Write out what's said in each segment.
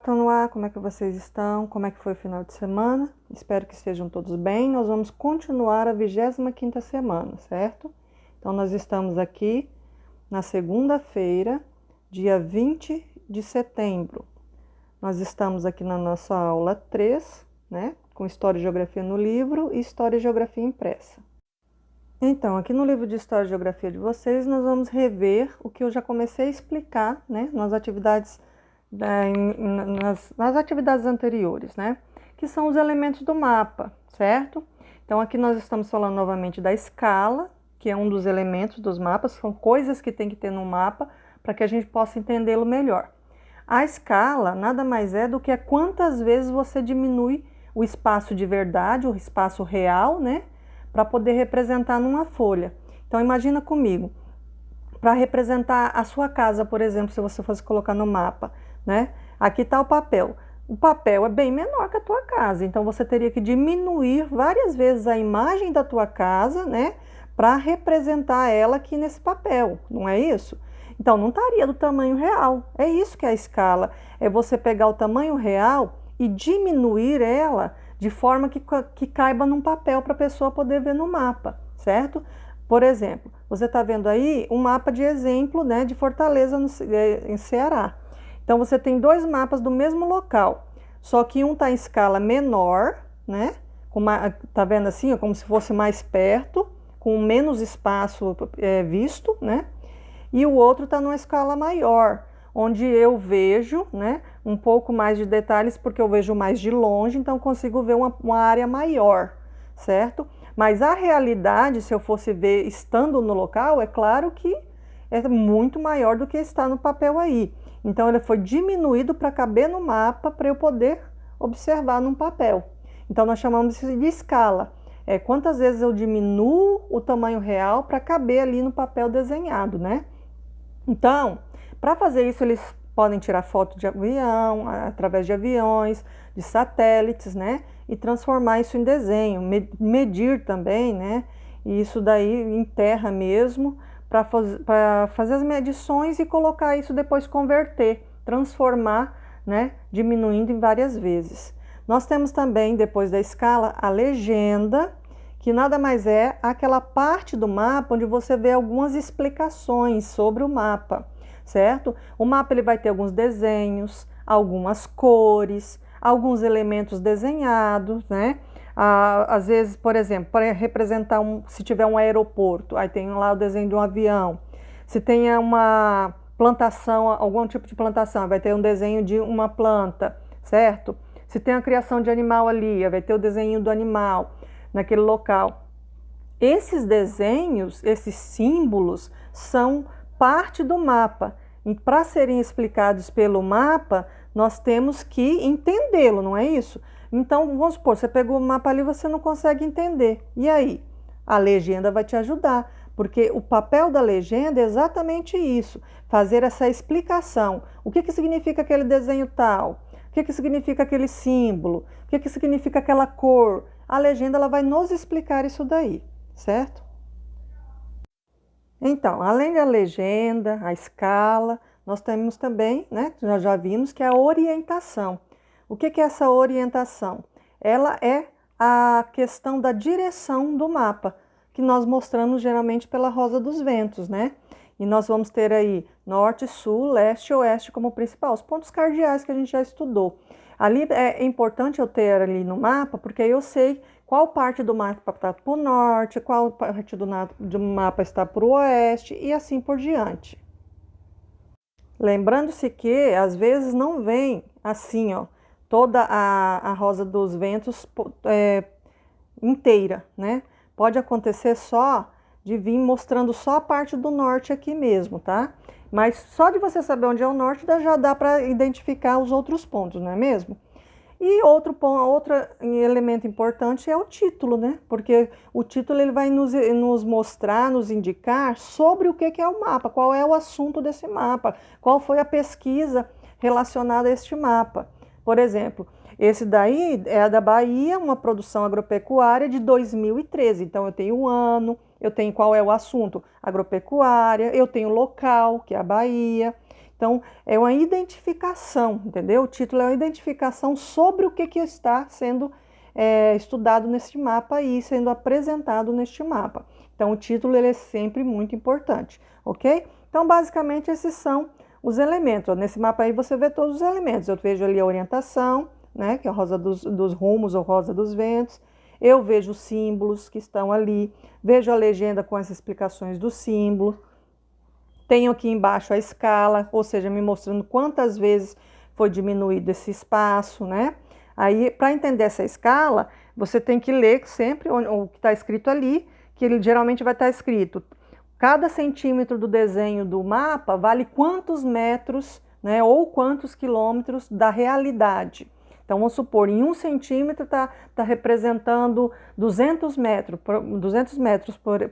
Estão no ar, como é que vocês estão? Como é que foi o final de semana? Espero que estejam todos bem. Nós vamos continuar a 25ª semana, certo? Então, nós estamos aqui na segunda-feira, dia 20 de setembro. Nós estamos aqui na nossa aula 3, né? Com História e Geografia no livro e História e Geografia impressa. Então, aqui no livro de História e Geografia de vocês, nós vamos rever o que eu já comecei a explicar, né? Nas atividades nas atividades anteriores, né? Que são os elementos do mapa, certo? Então, aqui nós estamos falando novamente da escala, que é um dos elementos dos mapas, são coisas que tem que ter no mapa para que a gente possa entendê-lo melhor. A escala nada mais é do que quantas vezes você diminui o espaço de verdade, o espaço real, né? Para poder representar numa folha. Então, imagina comigo, para representar a sua casa, por exemplo, se você fosse colocar no mapa, né? Aqui está o papel. O papel é bem menor que a tua casa, então você teria que diminuir várias vezes a imagem da tua casa, né? Para representar ela aqui nesse papel, não é isso? Então não estaria do tamanho real. É isso que é a escala. É você pegar o tamanho real e diminuir ela de forma que caiba num papel para a pessoa poder ver no mapa, certo? Por exemplo, você está vendo aí um mapa de exemplo, né, de Fortaleza, em Ceará. Então, você tem dois mapas do mesmo local, só que um está em escala menor, né? Tá vendo assim, como se fosse mais perto, com menos espaço visto, né? E o outro está numa escala maior, onde eu vejo, né, um pouco mais de detalhes, porque eu vejo mais de longe, então consigo ver uma área maior, certo? Mas a realidade, se eu fosse ver estando no local, é claro que é muito maior do que está no papel aí. Então, ele foi diminuído para caber no mapa, para eu poder observar num papel. Então, nós chamamos isso de escala. É quantas vezes eu diminuo o tamanho real para caber ali no papel desenhado, né? Então, para fazer isso, eles podem tirar foto de avião, através de aviões, de satélites, né? E transformar isso em desenho, medir também, né? E isso daí em terra mesmo, para fazer as medições e colocar isso depois converter, transformar, né? Diminuindo em várias vezes. Nós temos também, depois da escala, a legenda, que nada mais é aquela parte do mapa onde você vê algumas explicações sobre o mapa, certo? O mapa ele vai ter alguns desenhos, algumas cores, alguns elementos desenhados, né? Às vezes, por exemplo, para representar se tiver um aeroporto, aí tem lá o desenho de um avião. Se tem uma plantação, algum tipo de plantação, vai ter um desenho de uma planta, certo? Se tem a criação de animal ali, vai ter o desenho do animal naquele local. Esses desenhos, esses símbolos, são parte do mapa. E para serem explicados pelo mapa, nós temos que entendê-lo, não é isso? Então, vamos supor, você pegou o mapa ali e você não consegue entender. E aí? A legenda vai te ajudar, porque o papel da legenda é exatamente isso, fazer essa explicação. O que significa aquele desenho tal? O que significa aquele símbolo? O que significa aquela cor? A legenda ela vai nos explicar isso daí, certo? Então, além da legenda, a escala, nós temos também, né, nós já vimos que é a orientação. O que é essa orientação? Ela é a questão da direção do mapa, que nós mostramos geralmente pela rosa dos ventos, né? E nós vamos ter aí norte, sul, leste e oeste como principal, os pontos cardeais que a gente já estudou. Ali é importante eu ter ali no mapa, porque aí eu sei qual parte do mapa está para o norte, qual parte do mapa está para o oeste e assim por diante. Lembrando-se que às vezes não vem assim, ó, toda a rosa dos ventos inteira, né? Pode acontecer só de vir mostrando só a parte do norte aqui mesmo, tá? Mas só de você saber onde é o norte já dá para identificar os outros pontos, não é mesmo? E outro elemento importante é o título, né? Porque o título ele vai nos mostrar, nos indicar sobre o que é o mapa, qual é o assunto desse mapa, qual foi a pesquisa relacionada a este mapa. Por exemplo, esse daí é da Bahia, uma produção agropecuária de 2013. Então, eu tenho o ano, eu tenho qual é o assunto, agropecuária, eu tenho o local, que é a Bahia. Então, é uma identificação, entendeu? O título é uma identificação sobre o que está sendo estudado neste mapa e sendo apresentado neste mapa. Então, o título ele é sempre muito importante, ok? Então, basicamente, esses são os elementos. Nesse mapa aí você vê todos os elementos. Eu vejo ali a orientação, né, que é a rosa dos rumos ou rosa dos ventos. Eu vejo os símbolos que estão ali, vejo a legenda com as explicações do símbolo. Tenho aqui embaixo a escala, ou seja, me mostrando quantas vezes foi diminuído esse espaço, né? Aí, para entender essa escala, você tem que ler sempre o que está escrito ali, que ele geralmente vai estar escrito: cada centímetro do desenho do mapa vale quantos metros, né, ou quantos quilômetros da realidade. Então, vamos supor, em 1 centímetro está representando 200 metros,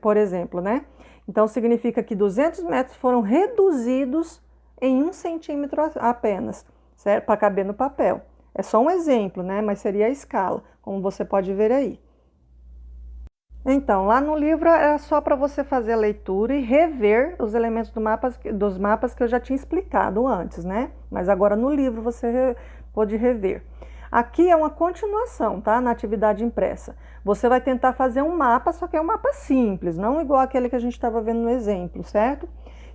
por exemplo, né? Então, significa que 200 metros foram reduzidos em 1 centímetro apenas, certo? Para caber no papel. É só um exemplo, né? Mas seria a escala, como você pode ver aí. Então, lá no livro é só para você fazer a leitura e rever os elementos dos mapas que eu já tinha explicado antes, né? Mas agora no livro você pode rever. Aqui é uma continuação, tá? Na atividade impressa. Você vai tentar fazer um mapa, só que é um mapa simples, não igual aquele que a gente estava vendo no exemplo, certo?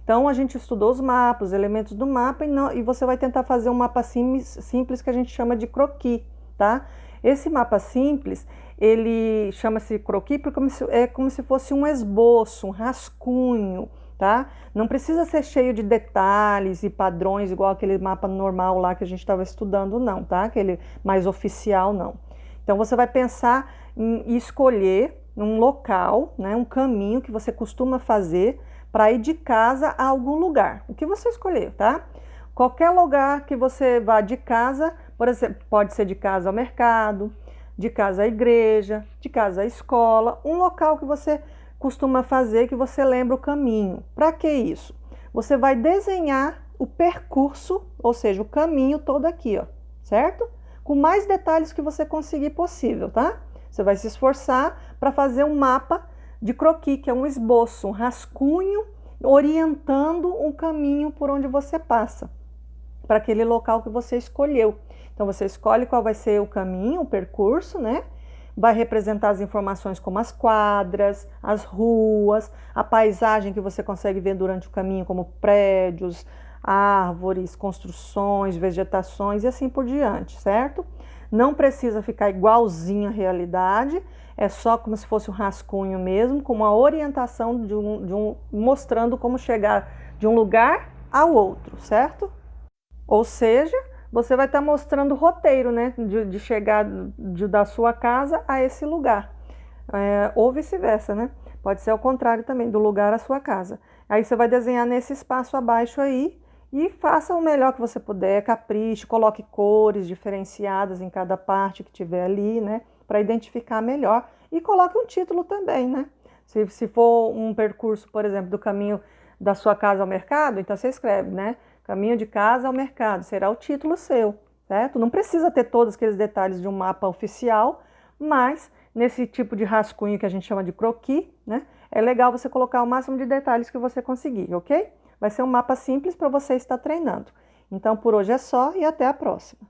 Então, a gente estudou os mapas, os elementos do mapa, e você vai tentar fazer um mapa simples que a gente chama de croquis, tá? Esse mapa simples, ele chama-se croquis porque é como se fosse um esboço, um rascunho, tá? Não precisa ser cheio de detalhes e padrões, igual aquele mapa normal lá que a gente estava estudando, não, tá? Aquele mais oficial, não. Então, você vai pensar em escolher um local, né, um caminho que você costuma fazer para ir de casa a algum lugar. O que você escolher, tá? Qualquer lugar que você vá de casa, por exemplo, pode ser de casa ao mercado, de casa à igreja, de casa à escola, um local que você costuma fazer, que você lembra o caminho. Para que isso? Você vai desenhar o percurso, ou seja, o caminho todo aqui, ó, certo? Com mais detalhes que você conseguir possível, tá? Você vai se esforçar para fazer um mapa de croquis, que é um esboço, um rascunho orientando um caminho por onde você passa, para aquele local que você escolheu. Então, você escolhe qual vai ser o caminho, o percurso, né? Vai representar as informações como as quadras, as ruas, a paisagem que você consegue ver durante o caminho, como prédios, árvores, construções, vegetações e assim por diante, certo? Não precisa ficar igualzinho à realidade, é só como se fosse um rascunho mesmo, com uma orientação mostrando como chegar de um lugar ao outro, certo? Ou seja, você vai estar mostrando o roteiro, né, de chegar da sua casa a esse lugar, ou vice-versa, né? Pode ser ao contrário também, do lugar à sua casa. Aí você vai desenhar nesse espaço abaixo aí e faça o melhor que você puder, capriche, coloque cores diferenciadas em cada parte que tiver ali, né, para identificar melhor, e coloque um título também, né? Se for um percurso, por exemplo, do caminho da sua casa ao mercado, então você escreve, né? Caminho de casa ao mercado, será o título seu, certo? Não precisa ter todos aqueles detalhes de um mapa oficial, mas nesse tipo de rascunho que a gente chama de croquis, né? É legal você colocar o máximo de detalhes que você conseguir, ok? Vai ser um mapa simples para você estar treinando. Então, por hoje é só e até a próxima.